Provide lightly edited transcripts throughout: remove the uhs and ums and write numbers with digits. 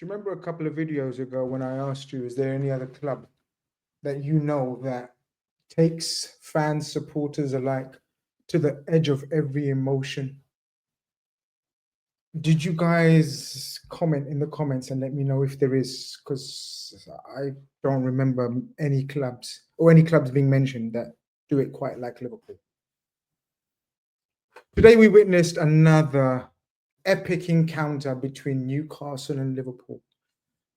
Do you remember a couple of videos ago when I asked you, is there any other club that you know that takes fans, supporters alike to the edge of every emotion? Did you guys comment in the comments and let me know if there is? Because I don't remember any clubs or any clubs being mentioned that do it quite like Liverpool. Today we witnessed another epic encounter between Newcastle and Liverpool.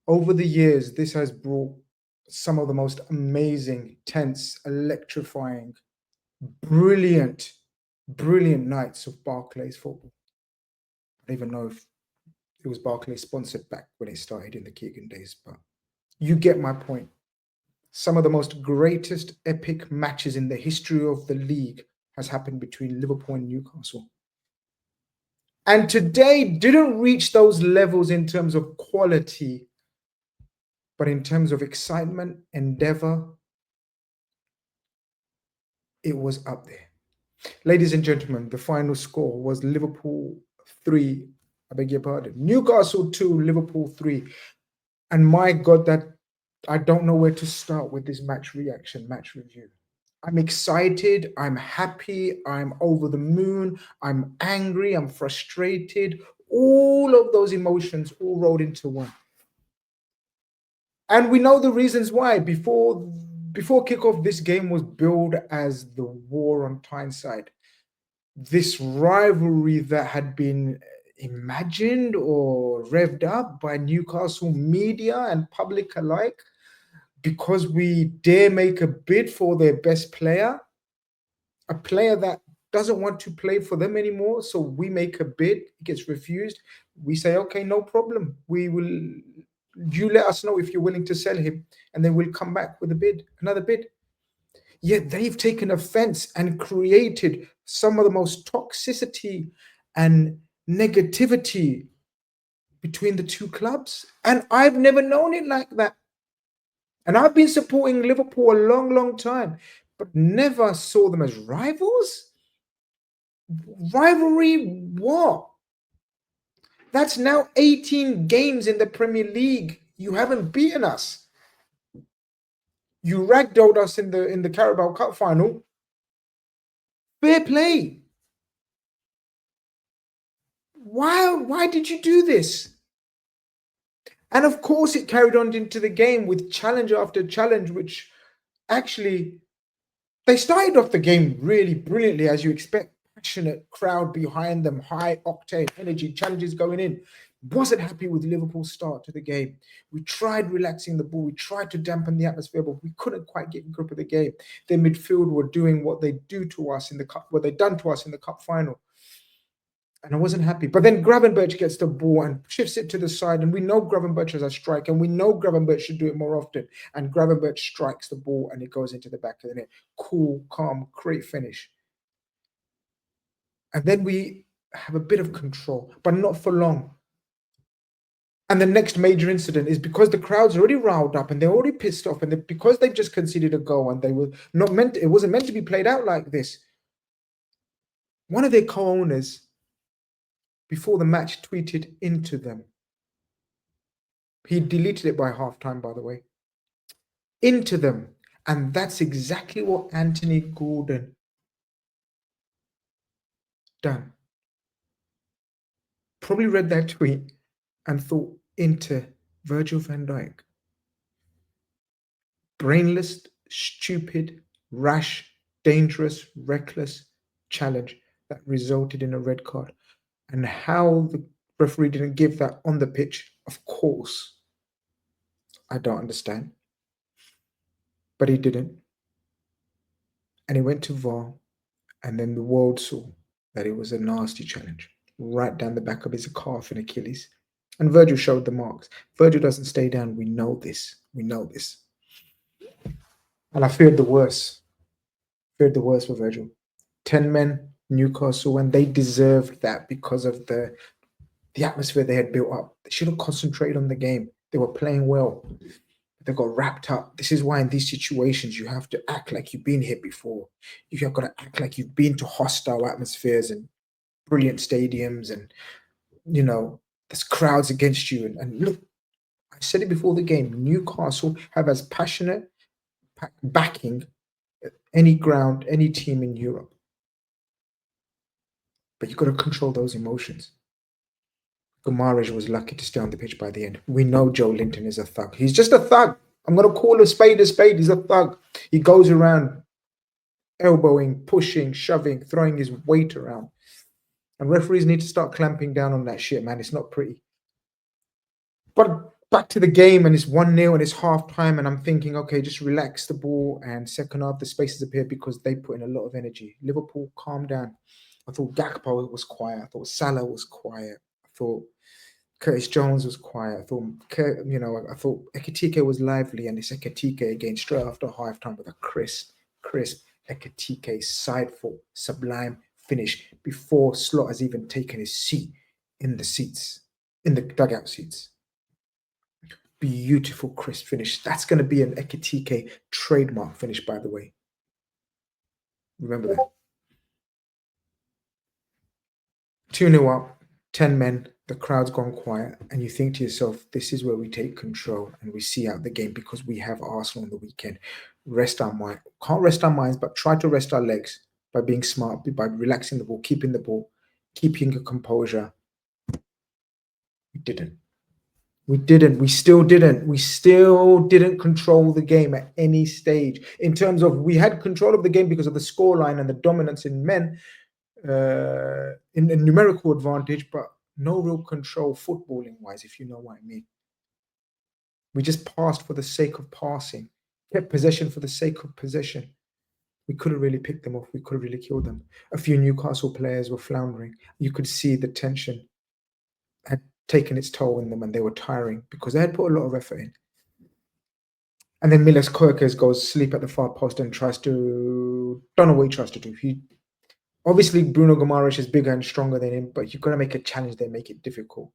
Over the years, this has brought some of the most amazing, tense, electrifying, brilliant, brilliant nights of Barclays football. I don't even know if it was Barclays sponsored back when it started in the Keegan days, but you get my point. Some of the most greatest epic matches in the history of the league has happened between Liverpool and Newcastle. And today didn't reach those levels in terms of quality, but in terms of excitement, endeavor, it was up there. Ladies and gentlemen, the final score was Liverpool 3, I beg your pardon, Newcastle 2, Liverpool 3. And my God, that I don't know where to start with this match reaction, match review. I'm excited, I'm happy, I'm over the moon, I'm angry, I'm frustrated, all of those emotions all rolled into one. And we know the reasons why. Before kickoff, this game was billed as the war on Tyneside. This rivalry that had been imagined or revved up by Newcastle media and public alike because we dare make a bid for their best player, a player that doesn't want to play for them anymore. So we make a bid, it gets refused. We say, okay, no problem. You let us know if you're willing to sell him, and then we'll come back with a bid, another bid. Yet they've taken offense and created some of the most toxicity and negativity between the two clubs. And I've never known it like that. And I've been supporting Liverpool a long, long time, but never saw them as rivals. Rivalry, what? That's now 18 games in the Premier League. You haven't beaten us. You ragdolled us in the Carabao Cup final. Fair play. Why did you do this? And of course, it carried on into the game with challenge after challenge, which actually they started off the game really brilliantly, as you expect. Passionate crowd behind them, high octane energy, challenges going in. Wasn't happy with Liverpool's start to the game. We tried relaxing the ball. We tried to dampen the atmosphere, but we couldn't quite get in grip of the game. Their midfield were doing what they do to us in the cup, what they done to us in the cup final. And I wasn't happy. But then Gravenberch gets the ball and shifts it to the side. And we know Gravenberch has a strike, and we know Gravenberch should do it more often. And Gravenberch strikes the ball and it goes into the back of the net. Cool, calm, great finish. And then we have a bit of control, but not for long. And the next major incident is because the crowd's already riled up and they're already pissed off, and because they've just conceded a goal and they were not meant to, it wasn't meant to be played out like this. One of their co-owners before the match tweeted into them. He deleted it by halftime, by the way. Into them. And that's exactly what Anthony Gordon done. Probably read that tweet and thought, into Virgil van Dijk. Brainless, stupid, rash, dangerous, reckless challenge that resulted in a red card. And how the referee didn't give that on the pitch, of course, I don't understand. But he didn't. And he went to VAR, and then the world saw that it was a nasty challenge, right down the back of his calf and Achilles. And Virgil showed the marks. Virgil doesn't stay down. We know this. We know this. And I feared the worst. Feared the worst for Virgil. 10 men, Newcastle, and they deserved that because of the atmosphere they had built up. They should have concentrated on the game. They were playing well. They got wrapped up. This is why in these situations you have to act like you've been here before. You have got to act like you've been to hostile atmospheres and brilliant stadiums, and there's crowds against you. And look, I said it before the game. Newcastle have as passionate backing any ground, any team in Europe. But you've got to control those emotions. Gumaraj was lucky to stay on the pitch by the end. We know Joe Linton is a thug. He's just a thug. I'm going to call a spade a spade. He's a thug. He goes around elbowing, pushing, shoving, throwing his weight around. And referees need to start clamping down on that shit, man. It's not pretty. But back to the game, and it's 1-0 and it's half time. And I'm thinking, okay, just relax the ball. And second half, the spaces appear because they put in a lot of energy. Liverpool, calm down. I thought Gakpo was quiet. I thought Salah was quiet. I thought Curtis Jones was quiet. I thought, I thought Ekitike was lively, and it's Ekitike again straight after halftime with a crisp Ekitike side foot sublime finish before Slot has even taken his seat in the dugout seats. Beautiful crisp finish. That's going to be an Ekitike trademark finish, by the way. Remember that. 2-0 up, 10 men, the crowd's gone quiet, and you think to yourself, this is where we take control and we see out the game because we have Arsenal on the weekend. Rest our mind. Can't rest our minds, but try to rest our legs by being smart, by relaxing the ball, keeping the ball, keeping a composure. We didn't. We still didn't control the game at any stage. In terms of, we had control of the game because of the scoreline and the dominance in men, in a numerical advantage, but no real control footballing wise, if you know what I mean. We just passed for the sake of passing, kept possession for the sake of possession. We couldn't really pick them off. We couldn't really kill them. A few Newcastle players were floundering. You could see the tension had taken its toll in them and they were tiring because they had put a lot of effort in. And then Milos Kerkez goes sleep at the far post and don't know what he tries to do. Obviously, Bruno Guimaraes is bigger and stronger than him, but you've got to make a challenge there, make it difficult.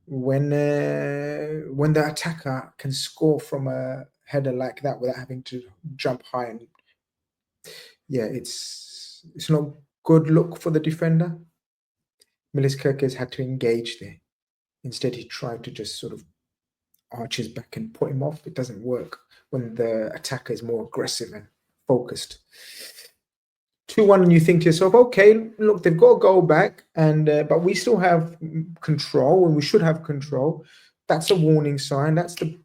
When the attacker can score from a header like that without having to jump high, and it's not good look for the defender. Milos Kerkez had to engage there. Instead, he tried to just sort of arch his back and put him off. It doesn't work when the attacker is more aggressive and focused. 2-1, and you think to yourself, okay, look, they've got to go back, and but we still have control, and we should have control. That's a warning sign. That's the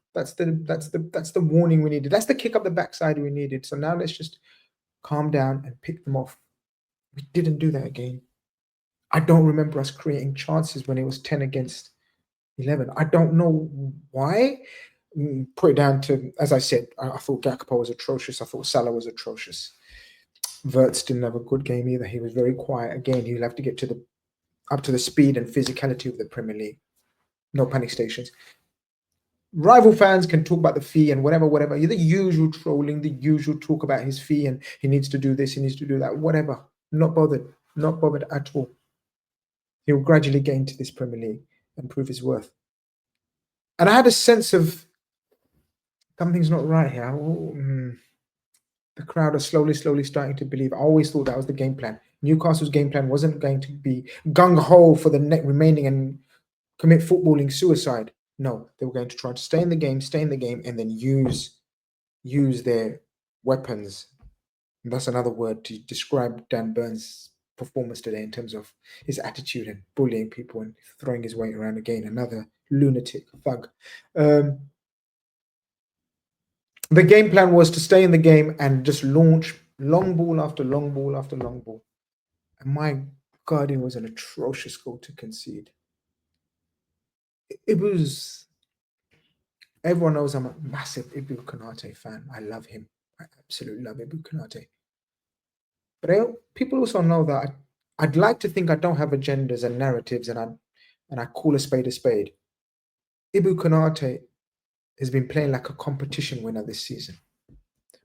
warning we needed. That's the kick up the backside we needed. So now let's just calm down and pick them off. We didn't do that again. I don't remember us creating chances when it was 10 against 11. I don't know why. Put it down to, as I said, I thought Gakpo was atrocious. I thought Salah was atrocious. Wirtz didn't have a good game either. He was very quiet. Again, he'll have to get up to the speed and physicality of the Premier League. No panic stations. Rival fans can talk about the fee and whatever. The usual trolling, the usual talk about his fee and he needs to do this, he needs to do that, whatever. Not bothered at all. He'll gradually get into this Premier League and prove his worth. And I had a sense of something's not right here. The crowd are slowly starting to believe. I always thought that was the game plan. Newcastle's game plan wasn't going to be gung-ho for the net remaining and commit footballing suicide. No, they were going to try to stay in the game, and then use their weapons. And that's another word to describe Dan Burns' performance today in terms of his attitude and bullying people and throwing his weight around again. Another lunatic thug. The game plan was to stay in the game and just launch long ball after long ball after long ball. And my God, it was an atrocious goal to concede. It was... Everyone knows I'm a massive Ibu Konate fan. I love him. I absolutely love Ibu Konate. But people also know that I'd like to think I don't have agendas and narratives, and I call a spade a spade. Ibu Konate has been playing like a competition winner this season.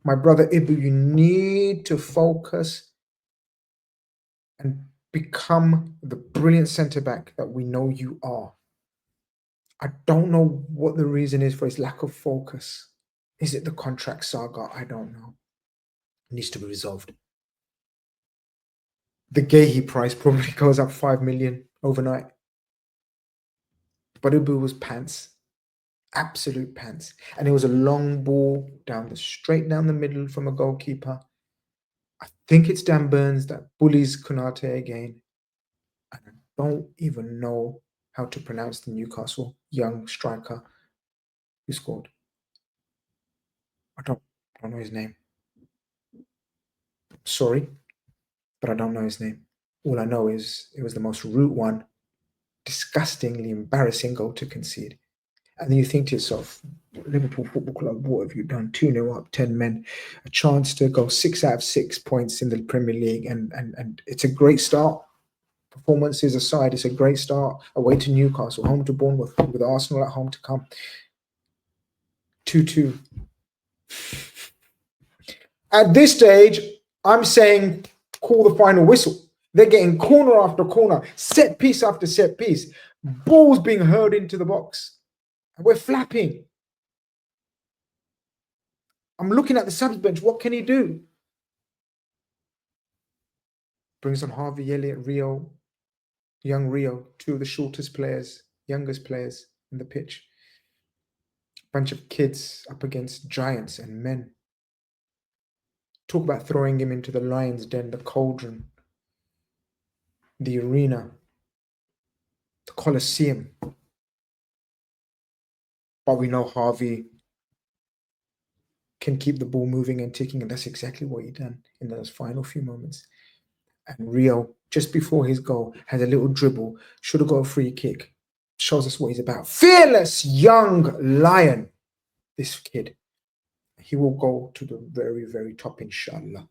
My brother Ibu, you need to focus and become the brilliant centre-back that we know you are. I don't know what the reason is for his lack of focus. Is it the contract saga? I don't know. It needs to be resolved. The Gahey price probably goes up 5 million overnight. But Ibu was pants. Absolute pants. And it was a long ball straight down the middle from a goalkeeper. I think it's Dan Burns that bullies Konate again. And I don't even know how to pronounce the Newcastle young striker who scored. I don't know his name. Sorry, but I don't know his name. All I know is it was the most root one, disgustingly embarrassing goal to concede. And then you think to yourself, Liverpool Football Club, what have you done? 2-0 up, 10 men, a chance to go 6 out of 6 points in the Premier League. And it's a great start. Performances aside, it's a great start. Away to Newcastle, home to Bournemouth, with Arsenal at home to come. 2-2. At this stage, I'm saying call the final whistle. They're getting corner after corner, set piece after set piece, balls being hurled into the box. And we're flapping. I'm looking at the subs bench. What can he do? Brings on Harvey Elliott, Rio, young Rio, two of the shortest players, youngest players in the pitch. Bunch of kids up against giants and men. Talk about throwing him into the lion's den, the cauldron, the arena, the Colosseum. But we know Harvey can keep the ball moving and ticking, and that's exactly what he done in those final few moments. And Rio, just before his goal, had a little dribble, should have got a free kick. Shows us what he's about. Fearless young lion, this kid. He will go to the very, very top, inshallah.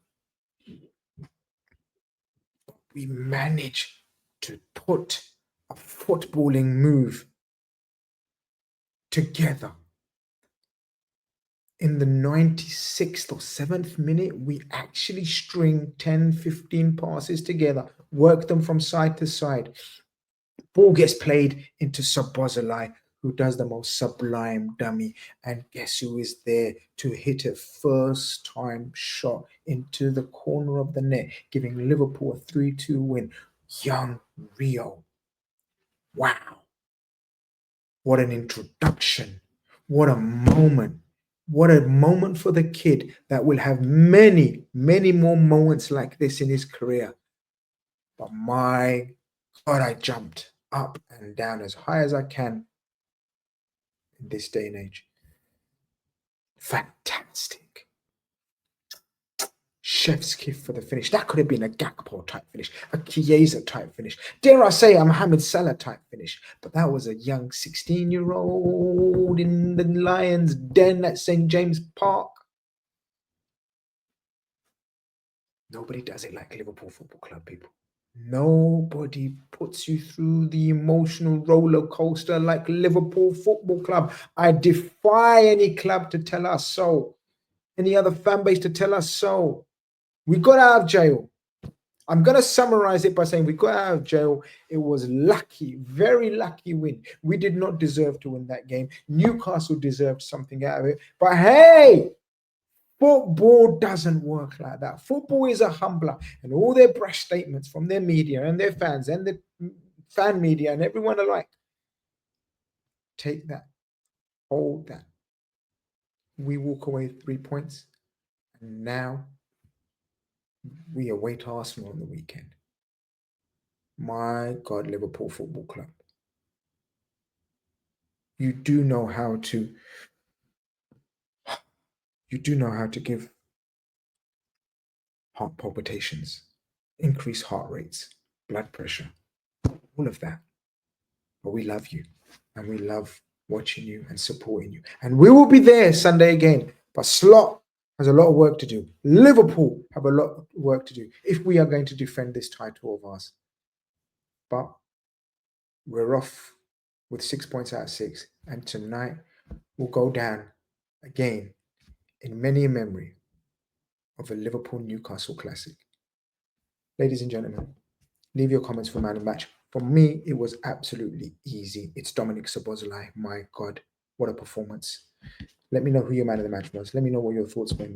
We managed to put a footballing move together. In the 96th or 7th minute, we actually string 10, 15 passes together, work them from side to side. Ball gets played into Sabozalai, who does the most sublime dummy. And guess who is there to hit a first-time shot into the corner of the net, giving Liverpool a 3-2 win? Young Rio. Wow. What an introduction. What a moment. What a moment for the kid that will have many, many more moments like this in his career. But my God, I jumped up and down as high as I can in this day and age. Fantastic. Chef's kiss for the finish. That could have been a Gakpo type finish, a Chiesa type finish. Dare I say a Mohamed Salah type finish. But that was a young 16-year-old in the Lions' den at St. James Park. Nobody does it like Liverpool Football Club, people. Nobody puts you through the emotional roller coaster like Liverpool Football Club. I defy any club to tell us so, any other fan base to tell us so. We got out of jail. I'm going to summarize it by saying we got out of jail. It was lucky, very lucky win. We did not deserve to win that game. Newcastle deserved something out of it. But hey, football doesn't work like that. Football is a humbler, and all their brash statements from their media and their fans and the fan media and everyone alike. Take that, hold that. We walk away 3 points, and now we await Arsenal on the weekend. My God, Liverpool Football Club. You do know how to give heart palpitations, increase heart rates, blood pressure, all of that. But we love you, and we love watching you and supporting you. And we will be there Sunday again. But Slot has a lot of work to do. Liverpool have a lot of work to do if we are going to defend this title of ours. But we're off with 6 points out of 6. And tonight will go down again in many a memory of a Liverpool-Newcastle classic. Ladies and gentlemen, leave your comments for man of match. For me, it was absolutely easy. It's Dominic Szoboszlai. My God, what a performance. Let me know who your man of the match was. Let me know what your thoughts were in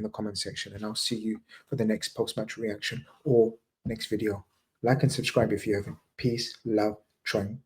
the comment section, and I'll see you for the next post-match reaction or next video. Like and subscribe if you haven't. Peace, love, trying.